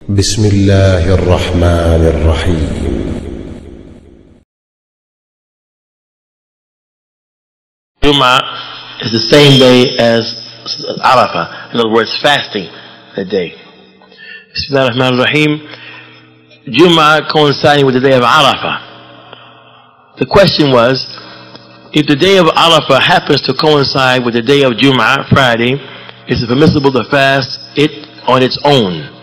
بسم الله الرحمن الرحيم. Jum'ah is the same day as Arafah. In other words, fasting that day. Bismillah ar-Rahman ar-Rahim. Jum'ah coinciding with the day of Arafah. The question was, if the day of Arafah happens to coincide with the day of Jum'ah, Friday, is it permissible to fast it on its own?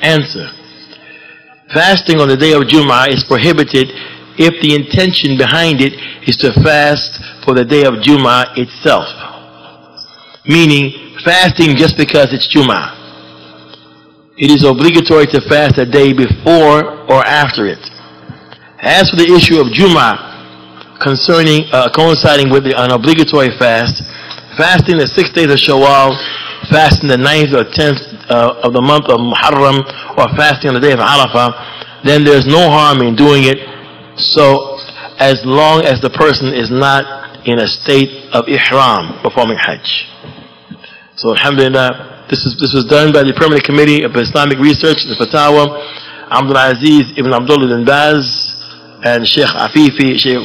Answer. Fasting on the day of Jum'ah is prohibited if the intention behind it is to fast for the day of Jum'ah itself. Meaning, fasting just because it's Jum'ah. It is obligatory to fast a day before or after it. As for the issue of Jum'ah concerning coinciding with an obligatory fast, fasting the 6 days of Shawwal, fasting the 9th or 10th of the month of Muharram, or fasting on the day of Arafah, then there's no harm in doing it, so as long as the person is not in a state of ihram, performing Hajj. So alhamdulillah, this was done by the Permanent Committee of Islamic Research, the Fatawa, Abdul Aziz ibn Abdullah ibn Baz, and Sheikh Afifi, Sheikh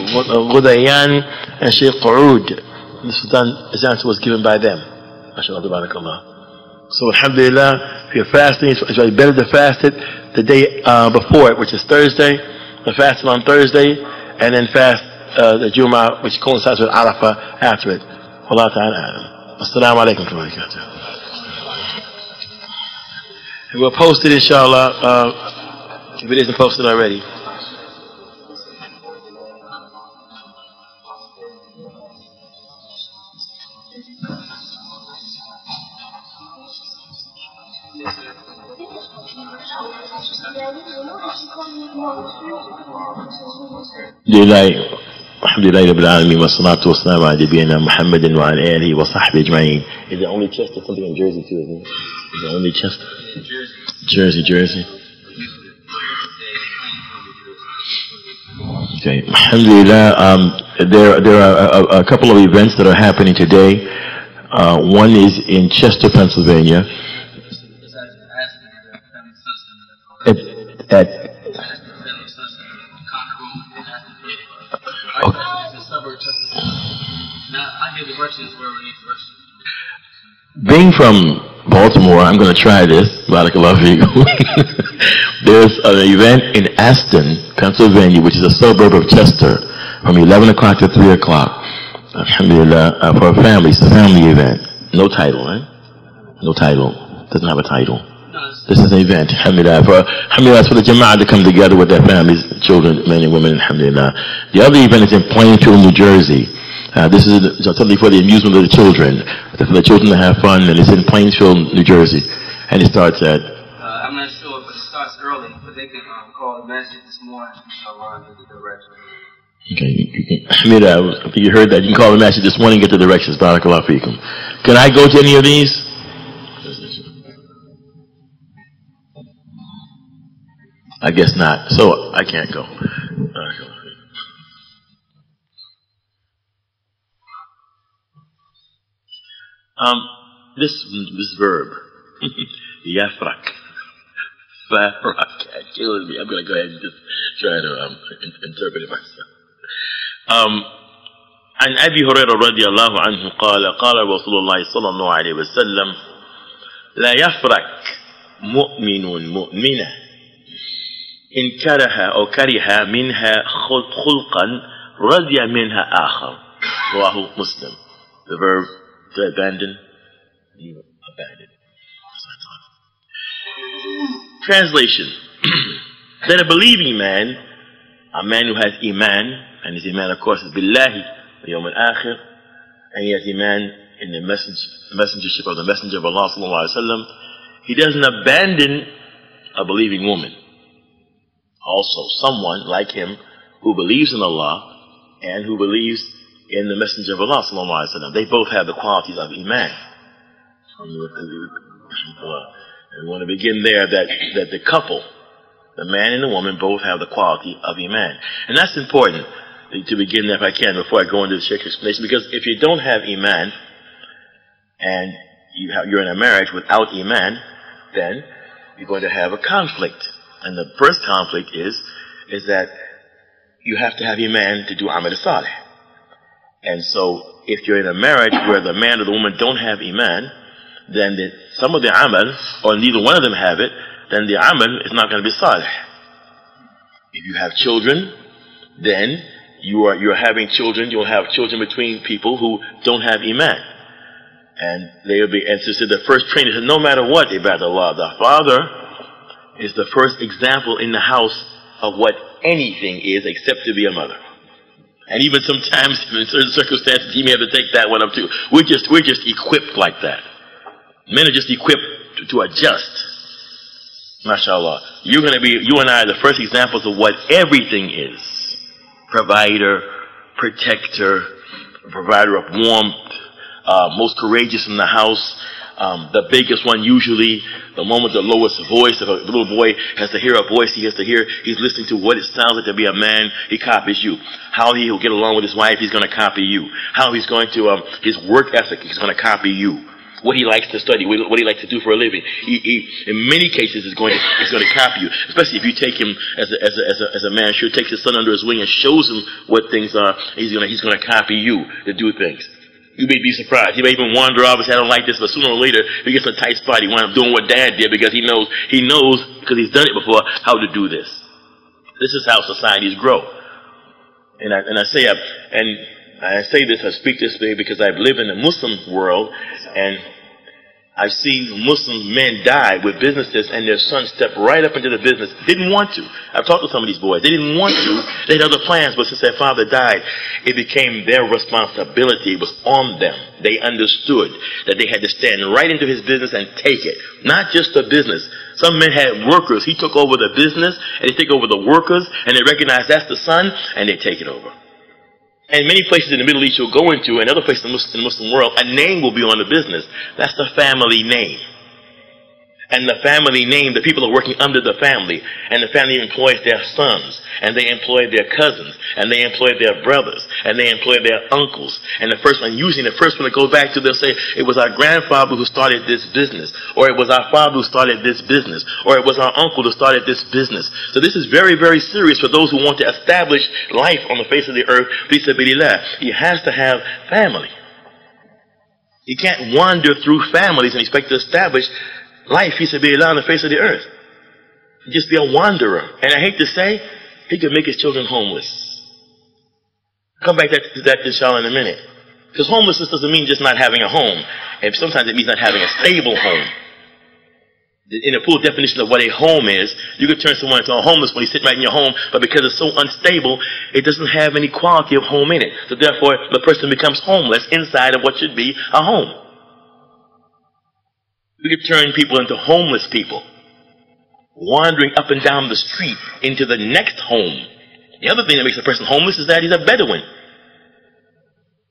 Ghudayan, and Sheikh Qu'ud. This was done, this answer was given by them. MashaAllah, tabarakallah. So alhamdulillah, if you're fasting, it's better to fast it the day before it, which is Thursday, and fast it on Thursday, and then fast the Jum'ah, which coincides with Arafah, after it. Allah ta'ala alam. Assalamu alaikum wa barakatuh. And we'll post it inshallah, if it isn't posted already. Alhamdulillah Rabbil Alameen wa salatu wa salam ala nabiyyina Muhammadin wa ala alihi wa sahbihi ajma'in. Is it only Chester? Something in Jersey too, isn't it? Is it only Chester? Jersey. Okay. Alhamdulillah, there are a couple of events that are happening today. One is in Chester, Pennsylvania. Being from Baltimore, I'm going to try this. Barakallahu feekum. There's an event in Aston, Pennsylvania, which is a suburb of Chester, from 11 o'clock to 3 o'clock. Alhamdulillah, for a family. It's a family event. No title, right? No title. Doesn't have a title. This is an event. Alhamdulillah. Alhamdulillah, for the Jama'ah to come together with their families, children, men and women. Alhamdulillah. The other event is in Plainfield, New Jersey. This is totally for the amusement of the children, for the children to have fun, and it's in Plainfield, New Jersey, and it starts at. I'm not sure, but it starts early. But they can call the message this morning. Inshallah, and get the directions. Okay, I think you heard that. You can call the message this morning and get the directions. Barakallahu feekum. Can I go to any of these? I guess not. So I can't go. This verb, yafrak, farak, kills me. I'm going to go ahead and just try to interpret it myself. عن أبي هريرة رضي الله عنه قال قال رسول الله صلى الله عليه وسلم لا يفرك مؤمن مؤمنة إن كره أو كره منها خلقا رضي منها آخر. رواه مسلم. The verb to abandon, you abandon. Translation. Then a believing man, a man who has iman, and his iman of course is billahi, the yawm al-akhir, and he has iman in the messengership of the Messenger of Allah sallallahu alaihi wasallam, he doesn't abandon a believing woman. Also someone like him who believes in Allah and who believes in the Messenger of Allah sallallahu alaihi wasallam. They both have the qualities of iman. And we want to begin there that the couple, the man and the woman, both have the quality of iman. And that's important to begin there if I can before I go into the Sheikh's explanation, because if you don't have iman and you're in a marriage without iman, then you're going to have a conflict. And the first conflict is that you have to have Iman to do Amal Salih. And so if you're in a marriage where the man or the woman don't have Iman, then some of the Amal, or neither one of them have it, then the Amal is not going to be Salih. If you have children, then you're having children, you'll have children between people who don't have Iman. And they will be, and so the first training is no matter what, Ibad Allah, the father is the first example in the house of what anything is except to be a mother. And even sometimes in certain circumstances he may have to take that one up too. We're just equipped like that. Men are just equipped to adjust. MashaAllah. You and I are the first examples of what everything is. Provider, protector, provider of warmth, most courageous in the house, the biggest one usually, the moment the lowest voice. If a little boy has to hear a voice, he's listening to what it sounds like to be a man, he copies you. How he'll get along with his wife, he's going to copy you. How he's going to, his work ethic, he's going to copy you. What he likes to study, what he likes to do for a living. He in many cases is going to copy you. Especially if you take him as a man sure takes his son under his wing and shows him what things are, he's going to copy you to do things. You may be surprised. He may even wander off and say, I don't like this, but sooner or later, if he gets in a tight spot, he winds up doing what Dad did because he knows, because he's done it before, how to do this. This is how societies grow. And I say this, I speak this way because I've lived in the Muslim world, and I've seen Muslim men die with businesses and their sons step right up into the business. Didn't want to. I've talked to some of these boys. They didn't want to. They had other plans, but since their father died, it became their responsibility. It was on them. They understood that they had to stand right into his business and take it. Not just the business. Some men had workers. He took over the business, and they take over the workers, and they recognize that's the son, and they take it over. And many places in the Middle East you'll go into, and other places in the Muslim world, a name will be on the business. That's the family name. And the family name, the people are working under the family. And the family employs their sons, and they employ their cousins, and they employ their brothers, and they employ their uncles. And the first one to go back to, they'll say, it was our grandfather who started this business, or it was our father who started this business, or it was our uncle who started this business. So this is very, very serious for those who want to establish life on the face of the earth. He has to have family. He can't wander through families and expect to establish life, he said, be on the face of the earth. Just be a wanderer. And I hate to say, he could make his children homeless. Come back to that inshallah in a minute. Because homelessness doesn't mean just not having a home. And sometimes it means not having a stable home. In a full definition of what a home is, you could turn someone into a homeless when he's sitting right in your home, but because it's so unstable, it doesn't have any quality of home in it. So therefore, the person becomes homeless inside of what should be a home. We could turn people into homeless people, wandering up and down the street into the next home. The other thing that makes a person homeless is that he's a Bedouin.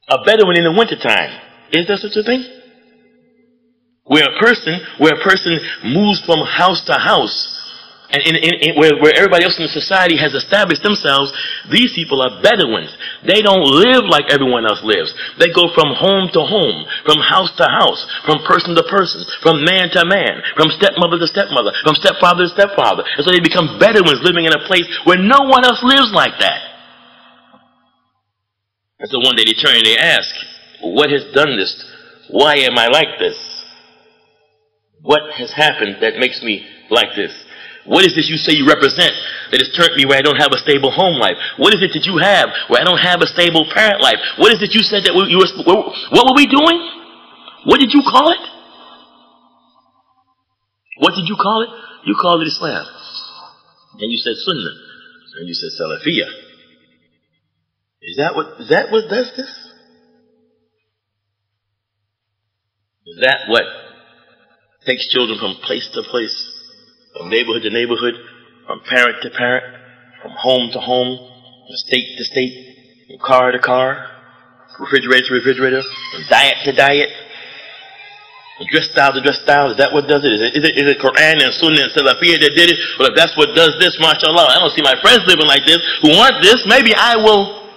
A Bedouin in the wintertime. Is there such a thing? Where a person moves from house to house, and where everybody else in the society has established themselves, these people are Bedouins. They don't live like everyone else lives. They go from home to home, from house to house, from person to person, from man to man, from stepmother to stepmother, from stepfather to stepfather. And so they become Bedouins living in a place where no one else lives like that. And so one day they turn and they ask, what has done this? Why am I like this? What has happened that makes me like this? What is this you say you represent that has turned me where I don't have a stable home life? What is it that you have where I don't have a stable parent life? What is it you said that what were we doing? What did you call it? What did you call it? You called it Islam. And you said Sunnah. And you said Salafiyah. Is that what does this? Is that what takes children from place to place? From neighborhood to neighborhood, from parent to parent, from home to home, from state to state, from car to car, refrigerator to refrigerator, from diet to diet, from dress style to dress style? Is that what does it? Is it Quran and Sunnah and Salafiyah that did it? Well, if that's what does this, mashallah, I don't see my friends living like this who want this, maybe I will.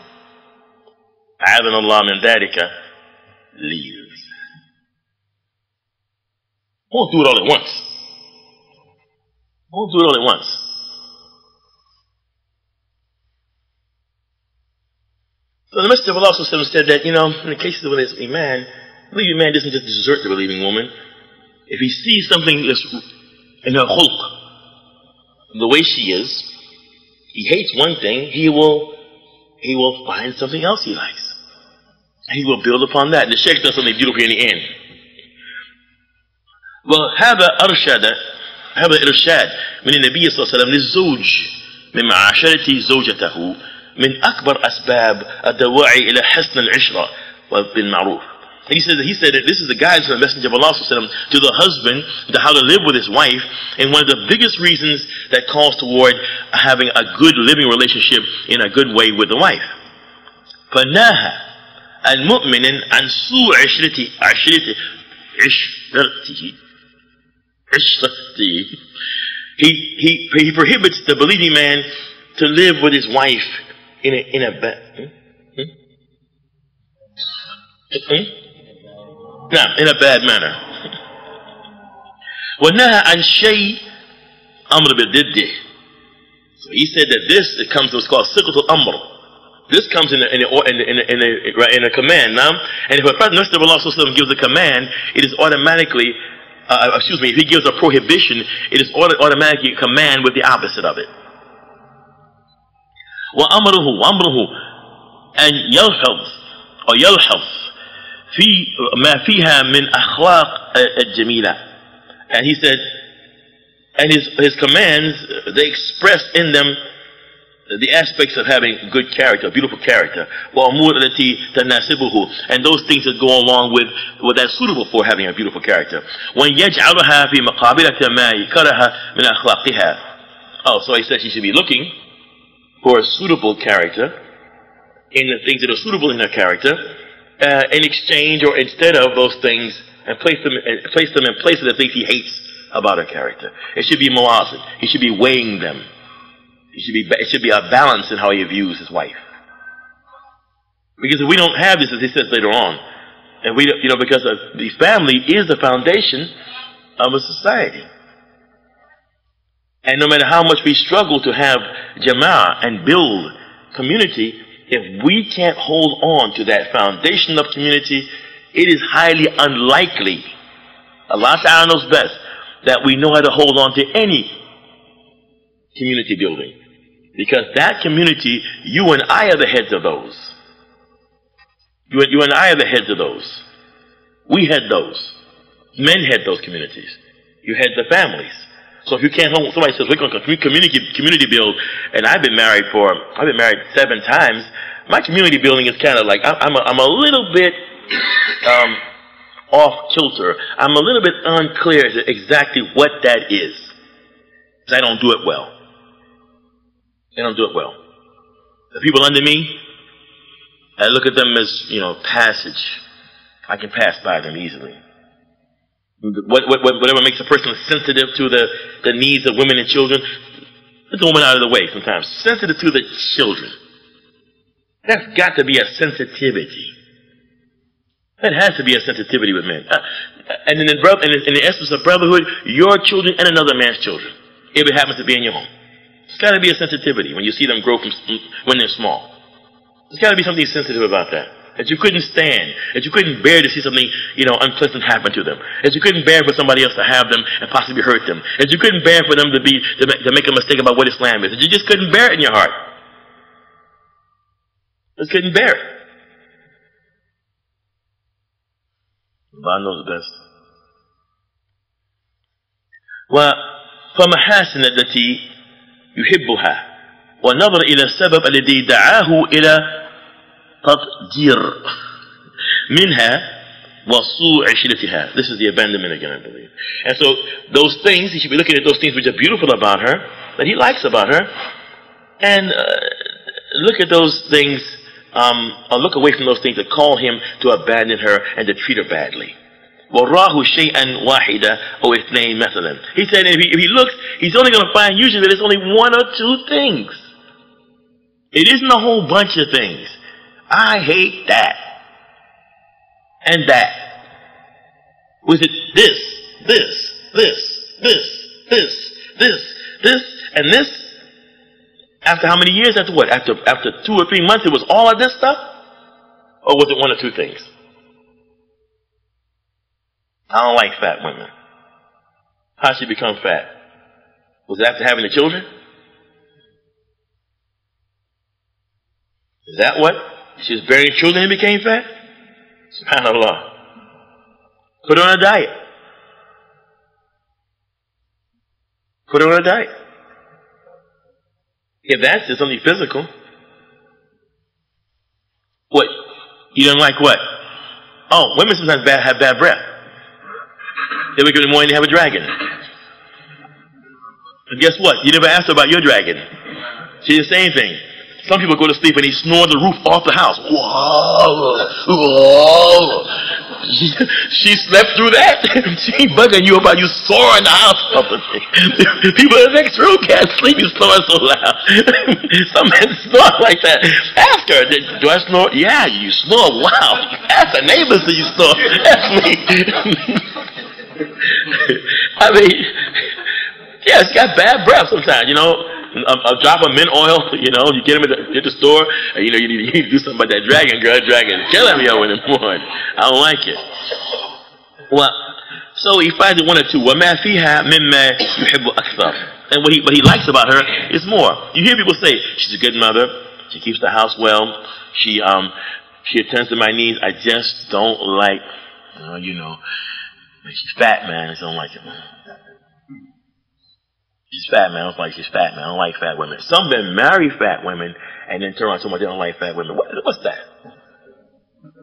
A'adhan Allah min dhalika, leave. I won't do it all at once. won't do it all at once. So the Messenger of Allah said that, in the cases of this Iman, the believing man doesn't just desert the believing woman. If he sees something that's in her khulq, the way she is, he hates one thing, he will find something else he likes. And he will build upon that. And the Shaykh does something beautiful in the end. Well, هذا إرشاد من النبي صلى الله عليه وسلم للزوج من معاشرة زوجته من أكبر أسباب الدواعي إلى حسن العشرة بالمعروف. He said that this is the guidance of the Messenger of Allah to the husband, to how to live with his wife, and one of the biggest reasons that calls toward having a good living relationship in a good way with the wife. فناها المؤمن عن سوء عشرته he prohibits the believing man to live with his wife in a bad manner. وَنَهَى عَنْ شَيْءٍ أَمْرَ بِالضِّدِّ. So he said that this, it comes to what's called siqat al-amr. This comes in a command. Now, and if a Messenger of Allah gives a command, it is automatically, if he gives a prohibition, it is automatically a command with the opposite of it. وأمره أن يلحظ في ما فيها من أخلاق الجميلة. And he said, and his commands, they express in them the aspects of having good character, beautiful character. وأمور التي تناسبه, and those things that go along with that's suitable for having a beautiful character. وأن يجعلها في مقابلة ما يكره من أخلاقها. Oh, so he says she should be looking for a suitable character in the things that are suitable in her character, in exchange or instead of those things, and place them in place of the things he hates about her character. It should be muwazin. He should be weighing them. It should be a balance in how he views his wife. Because if we don't have this, as he says later on, and we, because the family is the foundation of a society. And no matter how much we struggle to have jama'ah and build community, if we can't hold on to that foundation of community, it is highly unlikely, Allah Ta'ala knows best, that we know how to hold on to any community building. Because that community, you and I are the heads of those. You and I are the heads of those. We had those. Men had those communities. You had the families. So if you can't hold, somebody says we're going to community build, and I've been married 7 times. My community building is kind of like I'm a little bit off kilter. I'm a little bit unclear as to exactly what that is. I don't do it well. I don't do it well. The people under me, I look at them as passage. I can pass by them easily. Whatever makes a person sensitive to the needs of women and children, let the woman out of the way sometimes. Sensitive to the children. That's got to be a sensitivity. That has to be a sensitivity with men. And in the essence of brotherhood, your children and another man's children, if it happens to be in your home. There's got to be a sensitivity when you see them grow when they're small. There's got to be something sensitive about that. That you couldn't stand, that you couldn't bear to see something, unpleasant happen to them. That you couldn't bear for somebody else to have them and possibly hurt them. That you couldn't bear for them to make a mistake about what Islam is. That you just couldn't bear it in your heart. Just couldn't bear it. Allah knows best. فمحاسن التي يحبها ونظر إلى السبب الذي دعاه إلى تطجير منها وسوء عشرتها. This is the abandonment again, I believe. And so those things, he should be looking at those things which are beautiful about her, that he likes about her, and look at those things, or look away from those things that call him to abandon her and to treat her badly. وَرَاهُ شَيْئًا وَاحِدًا أو اثنين مثلا. He said if he looks, he's only going to find usually that it's only 1 or 2 things. It isn't a whole bunch of things. I hate that. And that. Was it this, This and this. After how many years? After what? After 2 or 3 months, it was all of this stuff? Or was it one or two things? I don't like fat women. How'd she become fat? Was it after having the children? Is that what? She was bearing children and became fat? SubhanAllah. Put her on a diet. Put her on a diet. If that's just only physical. What? You don't like what? Oh, women sometimes have bad breath. They wake up in the morning and they have a dragon. And guess what? You never asked her about your dragon. She didn't say anything. Some people go to sleep and they snore the roof off the house. Whoa, whoa. She slept through that. She ain't bugging you about you snoring in the house. People in the next room can't sleep. You snore so loud. Some men snore like that. Ask her, do I snore? Yeah, you snore. Wow. Ask the neighbors, do you snore? Ask me. I mean, yeah, she got bad breath sometimes, you know. A drop of mint oil, you know, you get them at the store, and you know, you need to do something about that dragon, girl. Dragon killing me over in the morning. I don't like it. Well, so he finds it one or two. وَمَا فِيهَا مِمَّا يُحِبُّ أَكْثَرُ. And what he likes about her is more. You hear people say, she's a good mother, she keeps the house well, she attends to my needs. I just don't like, you know, she's fat, man. I just don't like it, man. She's fat, man. I don't like she's fat, man. I don't like fat women. Some men marry fat women and then turn around and say they don't like fat women. What's that?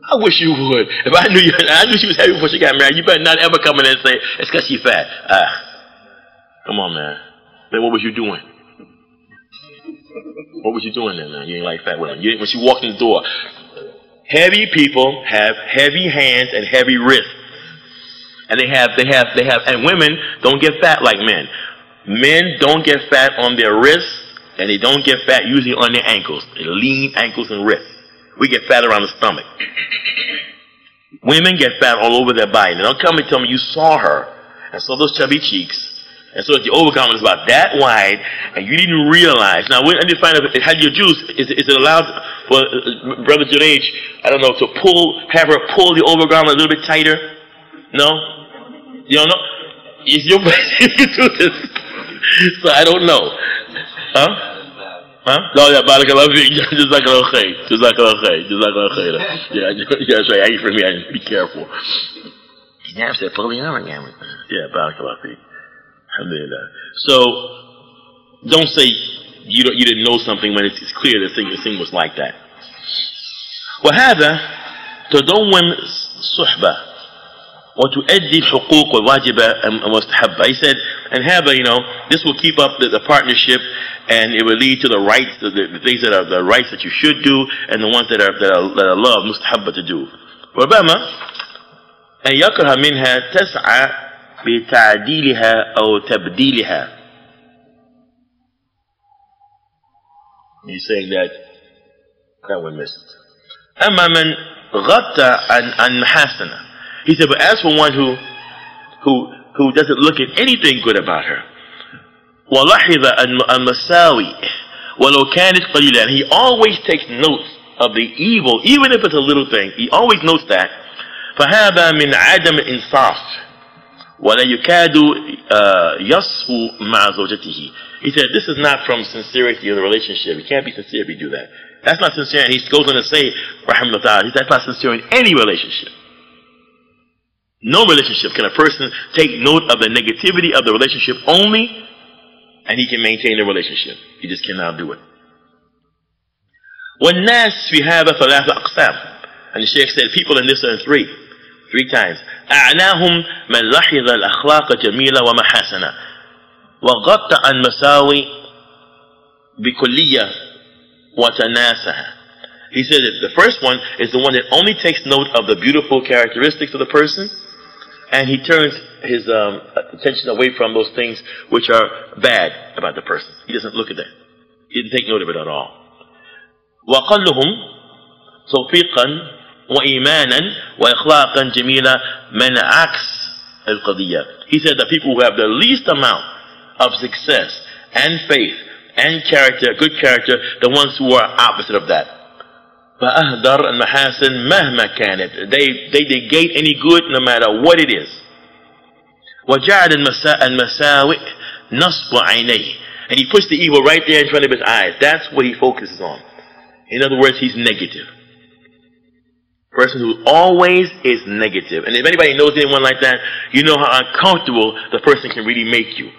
I wish you would. If I knew she was heavy before she got married, you better not ever come in and say it's because she's fat. Come on, man. Then what was you doing? What was you doing then, man? You ain't like fat women. When she walked in the door, heavy people have heavy hands and heavy wrists, and and women don't get fat like men. Men don't get fat on their wrists, and they don't get fat usually on their ankles. They lean ankles and wrists. We get fat around the stomach. Women get fat all over their body. Now don't come and tell me you saw her and saw those chubby cheeks, and so that the overgarment is about that wide, and you didn't realize. Now, I didn't find out, had your juice, is it allowed for brothers your age, I don't know, to have her pull the overgarment a little bit tighter? No? You don't know? Is your you do this? So I don't know. Huh? Huh? No, yeah, barakallah fiik. Jazakallah khair. Jazakallah khair. Jazakallah khair. Yeah, that's right. I ain't for me. I be careful. Yeah, I said polyamorous. Yeah, barakallah fiik. Alhamdulillah. So don't say you didn't know something when it's clear the thing was like that. وهذا تدوم صحبة وتؤدي الحقوق والواجبة المستحبة. He said, and this will keep up the partnership, and it will lead to the rights, the things that are the rights that you should do, and the ones that are love, mustahabba to do. ربما أن يكره منها تسعى بتعديلها أو تبديلها. He's saying that we missed. أما من غطى عن محاسنه. He said, but as for one who doesn't look at anything good about her, وَلَحِظَ الْمَسَاوِي وَلَوْ كَانَتْ قَلِيلًا, and he always takes note of the evil, even if it's a little thing. He always notes that. فَهَذَا مِنْ عَدَمِ الْإِنصَافِ وَلَا يُكَادُ يَصْفُ مَعَ زَوْجَتِهِ. He said, this is not from sincerity in the relationship. You can't be sincere if you do that. That's not sincere. And he goes on to say, rahimahullah, that's not sincere in any relationship. No relationship can a person take note of the negativity of the relationship only, and he can maintain the relationship. He just cannot do it. وَالنَّاسِ فِي هَذَا ثَلَاثَ أَقْسَامٍ. And the Shaykh said, people in this are three times. أَعْنَاهُمْ مَنْ لَحِظَ الْأَخْلَاقَ جَمِيلًا وَمَحَاسَنًا وَغَطَّ عَنْ مَسَاوِي بِكُلِّيَّةٍ وَتَنَاسَهَا. He said that the first one is the one that only takes note of the beautiful characteristics of the person, and he turns his attention away from those things which are bad about the person. He doesn't look at that. He didn't take note of it at all. وَقَلُّهُمْ تَوْفِيقًا وَإِيمَانًا وَإِخْلَاقًا جَمِيلًا مَنْ عَكْسِ الْقَضِيَّةِ. He said that people who have the least amount of success and faith and character, good character, the ones who are opposite of that. فأهدر المحاسن مهما كانت. They negate any good no matter what it is. وجعل المساوئ نصب عينيه. And he puts the evil right there in front of his eyes. That's what he focuses on. In other words, he's negative. Person who always is negative. And if anybody knows anyone like that, you know how uncomfortable the person can really make you.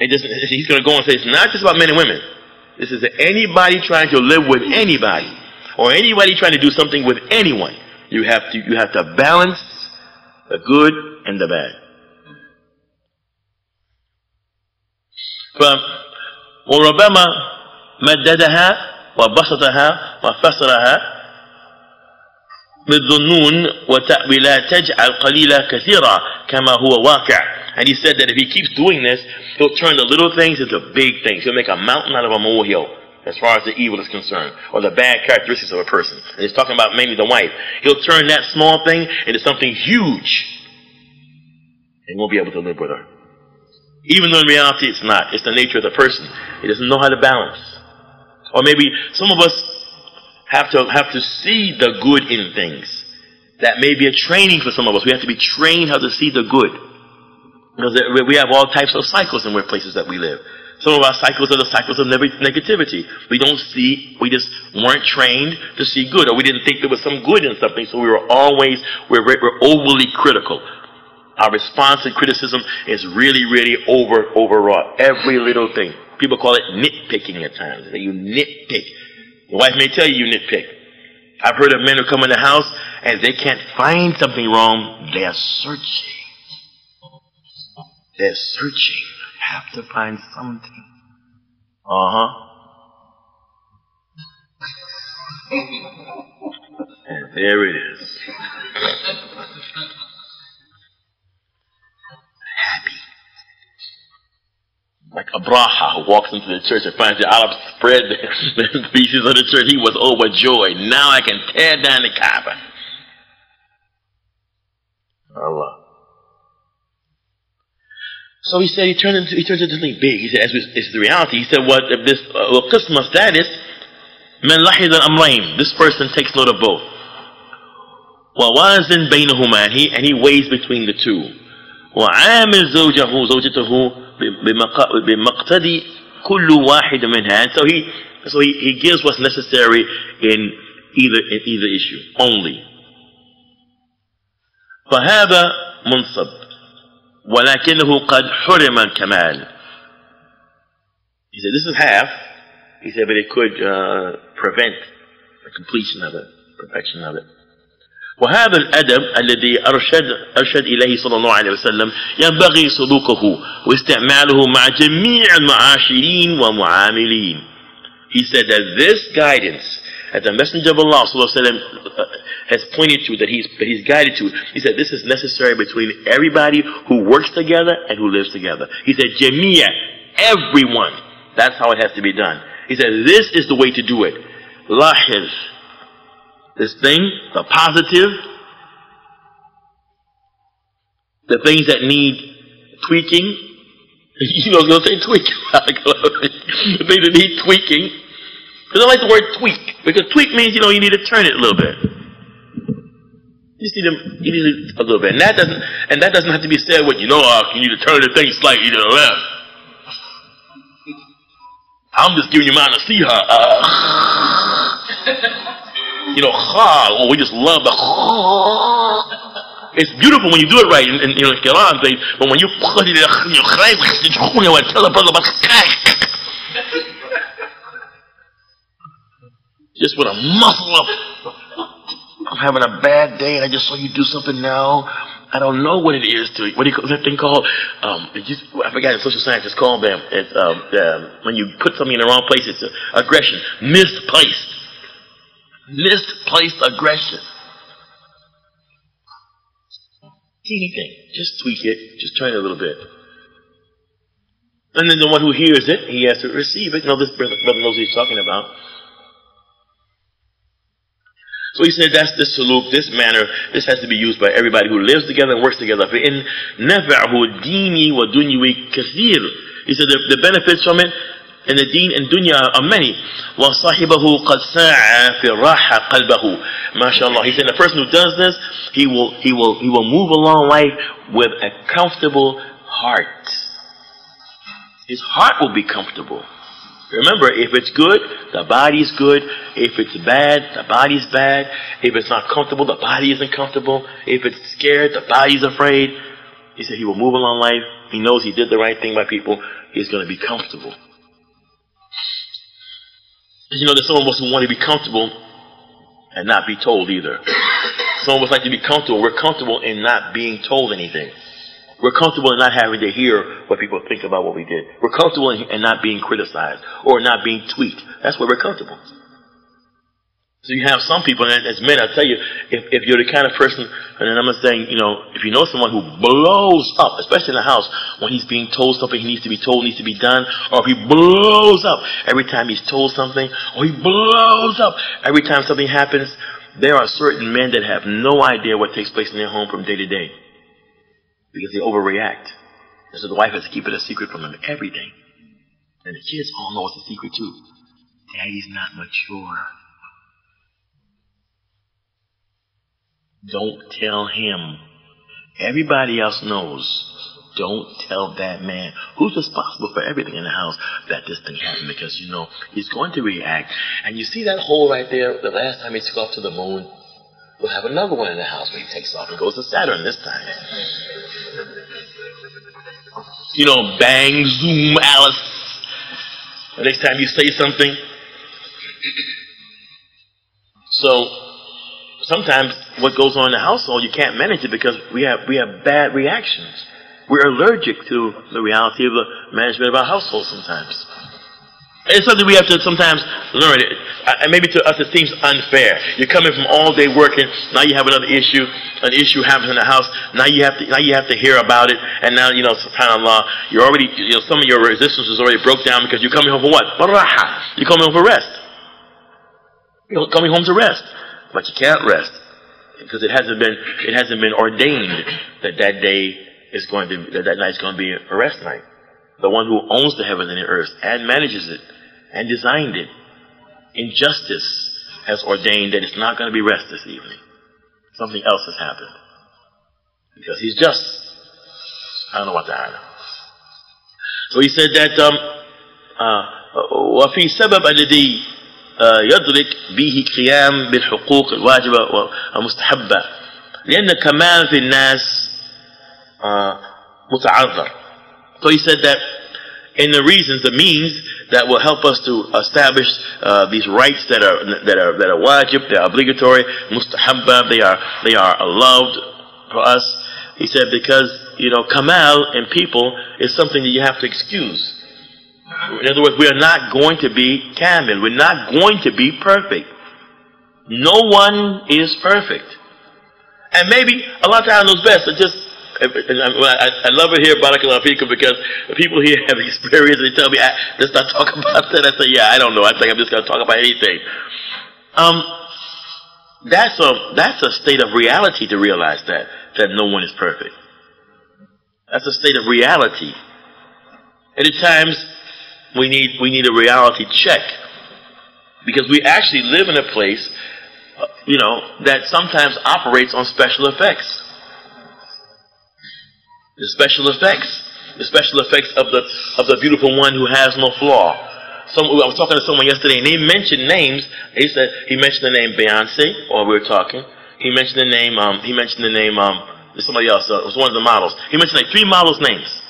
He's going to go and say, it's not just about men and women. This is anybody trying to live with anybody, or anybody trying to do something with anyone. You have to balance the good and the bad. وربما مددها وبسطها وفسرها بالظنون وتأويلات تجعل قليلا كثيرا كما هو واقع. And he said that if he keeps doing this, he'll turn the little things into big things. He'll make a mountain out of a molehill as far as the evil is concerned, or the bad characteristics of a person. And he's talking about mainly the wife. He'll turn that small thing into something huge and won't be able to live with her. Even though in reality it's not. It's the nature of the person. He doesn't know how to balance. Or maybe some of us have to see the good in things. That may be a training for some of us. We have to be trained how to see the good. Because we have all types of cycles in workplaces that we live. Some of our cycles are the cycles of negativity. We don't see, we just weren't trained to see good, or we didn't think there was some good in something, so we're overly critical. Our response to criticism is really, really overwrought. Every little thing. People call it nitpicking at times. You nitpick. Your wife may tell you nitpick. I've heard of men who come in the house and they can't find something wrong. They are searching. They're searching. Have to find something. And there it is. Happy. Like Abraha, who walks into the church and finds the olive spread the pieces of the church. He was overjoyed. Now I can tear down the Kaaba. Allah. So he said he turns into something big. He said, as is the reality. He said, what if this qisma status, man lahid al-amrayn. This person takes note of both. وَوَازِنْ بَيْنَهُمَا. And he weighs between the two. وَعَامِلْ زَوْجَتَهُ بِمَقْتَدِي كُلُّ وَاحِدٍ مِنْهَا. And so he gives what's necessary in either issue only. فَهَذَا مُنْصَبٌ وَلَكِنَّهُ قَدْ حُرِمَ الْكَمَالِ. He said, this is half. He said, but it could prevent the completion of it, perfection of it. وهذا الأدب الذي أرشد إليه صلى الله عليه وسلم ينبغي سلوكه واستعماله مع جميع المعاشرين ومعاملين. He said that this guidance that the Messenger of Allah صلى الله عليه وسلم has pointed to, that he's guided to, he said this is necessary between everybody who works together and who lives together. He said jamia, everyone. That's how it has to be done. He said this is the way to do it. Lahiz, this thing, the positive, the things that need tweaking. You know, I was going to say tweaking. The things that need tweaking. Because I like the word tweak. Because tweak means, you know, you need to turn it a little bit. You just need a little bit. And that doesn't have to be said with, you know, you need to turn the thing slightly to the left. I'm just giving you mine to see her. You know, oh, we just love the. It's beautiful when you do it right, and you know, Quran thing. But when you put it, tell the brother about just with a muscle up. I'm having a bad day, and I just saw you do something now. I don't know what it is to. What do you call that thing called? I forgot. Social science is called them. It's when you put something in the wrong place. It's aggression, misplaced aggression. Anything, just tweak it, just turn it a little bit, and then the one who hears it, he has to receive it. You know, this brother knows what he's talking about. So he said that's this saluk, this manner, this has to be used by everybody who lives together and works together. فَإِنْ نَفَعْهُ دِينِي وَدُنْيِوِي كَثِيرٌ. He said the benefits from it in the deen and dunya are many. وَصَاحِبَهُ قَدْ سَاعَ فِي الرَّاحَ قَلْبَهُ. MashaAllah. He said the person who does this, he will move along life with a comfortable heart. His heart will be comfortable. Remember, if it's good, the body is good. If it's bad, the body is bad. If it's not comfortable, the body isn't comfortable. If it's scared, the body is afraid. He said he will move along life. He knows he did the right thing by people. He's going to be comfortable. You know, there's some of us who want to be comfortable and not be told either. Some of us like to be comfortable. We're comfortable in not being told anything. We're comfortable in not having to hear what people think about what we did. We're comfortable in not being criticized or not being tweaked. That's where we're comfortable. So you have some people, and as men, I'll tell you, if you're the kind of person, and I'm not saying, you know, if you know someone who blows up, especially in the house, when he's being told something he needs to be told, needs to be done, or if he blows up every time he's told something, or he blows up every time something happens, there are certain men that have no idea what takes place in their home from day to day. Because they overreact. And so the wife has to keep it a secret from them every day. And the kids all know it's a secret too. Daddy's not mature. Don't tell him. Everybody else knows. Don't tell that man who's responsible for everything in the house that this thing happened, because you know he's going to react. And you see that hole right there, the last time he took off to the moon, we'll have another one in the house when he takes off and goes to Saturn this time. You know, bang, zoom, Alice. The next time you say something. So sometimes what goes on in the household, you can't manage it because we have bad reactions. We're allergic to the reality of the management of our household sometimes. It's something we have to sometimes learn. And maybe to us it seems unfair. You're coming from all day working. Now you have another issue. An issue happens in the house. Now you have to hear about it. And now, you know, subhanAllah, you're already, you know, some of your resistance is already broke down because you're coming home for what? Baraha. You're coming home for rest. You're coming home to rest, but you can't rest because it hasn't been ordained that that day is going to that night is going to be a rest night. The one who owns the heavens and the earth and manages it and designed it in justice has ordained that it's not going to be rest this evening. Something else has happened. Because he's just. Subhanahu wa ta'ala. So he said that وفي سبب الذي يدرك به قيام بالحقوق الواجبة والمستحبة لأن كمال في الناس متعذر. So he said that in the reasons, the means that will help us to establish these rights that are wajib, they are obligatory, mustahabba, they are loved for us. He said because, you know, kamal in people is something that you have to excuse. In other words, we are not going to be kamil. We're not going to be perfect. No one is perfect. And maybe Allah Ta'ala knows best. So just I love it here, barakallahu feekum, because the people here have experience. They tell me, let's not talk about that. I say, yeah, I don't know. I think I'm just going to talk about anything. That's a state of reality to realize that no one is perfect. That's a state of reality. And at times we need a reality check, because we actually live in a place, you know, that sometimes operates on special effects. The special effects of the beautiful one who has no flaw. I was talking to someone yesterday, and they mentioned names. He mentioned the name Beyonce while we were talking. He mentioned the name. Somebody else. It was one of the models. He mentioned like 3 models' names.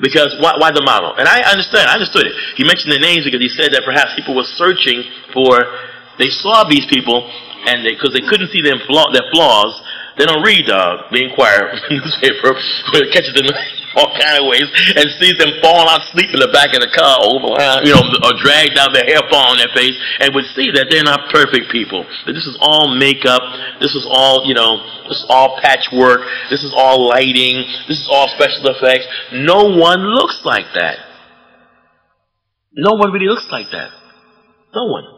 Because why the model? And I understood it. He mentioned the names because he said that perhaps people were searching for. They saw these people, and because they couldn't see their flaws. They don't read the Inquirer newspaper, where it catches them all kind of ways, and sees them falling out asleep in the back of the car, you know, or dragged out, their hair fall on their face, and would see that they're not perfect people. That this is all makeup, this is all, you know, this is all patchwork, this is all lighting, this is all special effects. No one looks like that. No one really looks like that. No one.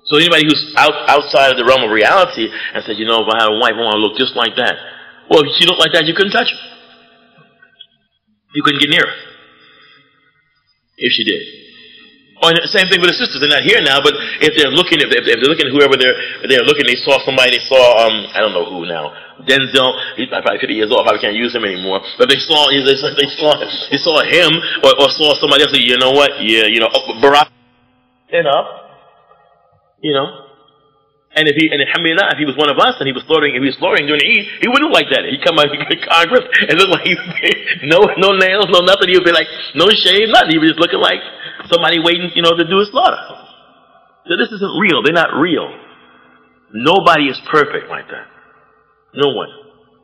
So anybody who's outside of the realm of reality and says, you know, if I had a wife, I want to look just like that. Well, if she looked like that, you couldn't touch her. You couldn't get near her. if she did. Or the same thing with the sisters. They're not here now, but if they're looking, if they're looking at whoever they're looking, they saw somebody. They saw I don't know who now. Denzel. He's probably 50 years old. Probably can't use him anymore. But they saw him or saw somebody else. You know what? Yeah, you know, Barack. Stand up. You know. And alhamdulillah, if he was one of us and he was slaughtering during the Eid, he wouldn't look like that. He'd come out in Congress and look like no nails, no nothing. He would be like no shave, nothing. He was just looking like somebody waiting, you know, to do a slaughter. So this isn't real. They're not real. Nobody is perfect like that. No one.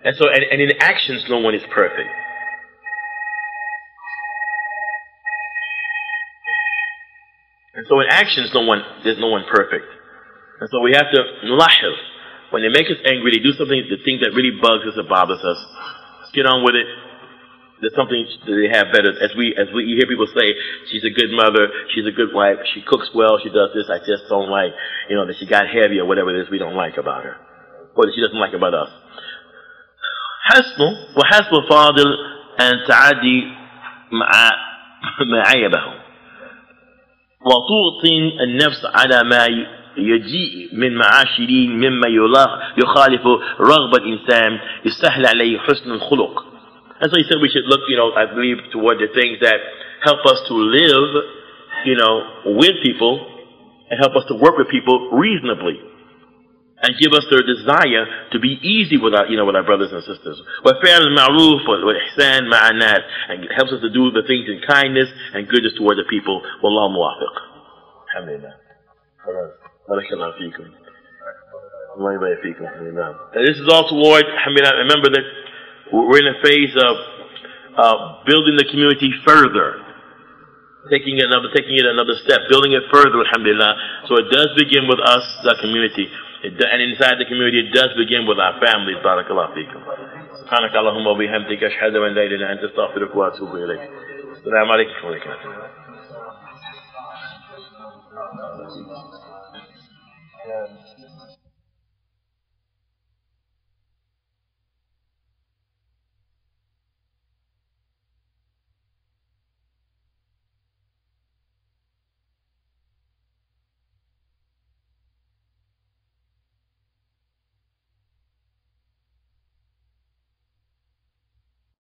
And so, and in actions, no one is perfect. And so in actions, there's no one perfect. And so we have to nulahil. When they make us angry, they do something, the thing that really bugs us or bothers us. Let's get on with it. There's something that they have better. As we hear people say, she's a good mother, she's a good wife, she cooks well, she does this, I just don't like, you know, that she got heavy or whatever it is we don't like about her. Or that she doesn't like about us. وحسب فاضل أن تعدي معايبه وتوطن النفس على ما يجيء من معاشرين مما يخالف رغبة الإنسان يستحل عليه حسن الخلق. And so he said we should look, you know, I believe, toward the things that help us to live, you know, with people and help us to work with people reasonably and give us their desire to be easy with our, you know, with our brothers and sisters. وَفِعْلِ الْمَعْرُوفِ وَالْإِحْسَانِ مَعَ النَّاسِ, and it helps us to do the things in kindness and goodness toward the people. وَاللَّهُ مُوَافِقٌ. Alhamdulillah. Barakallahu feekum. Allah yubarik feekum. And this is all toward, alhamdulillah, remember that we're in a phase of building the community further. Taking it another step, building it further, alhamdulillah. So it does begin with us, the community. And inside the community, it does begin with our families. Barakallahu feekum. سبحانك اللهم وبحمدك أشهد أن لا إله إلا أنت أستغفرك وأتوب إليك. السلام عليكم ورحمة الله.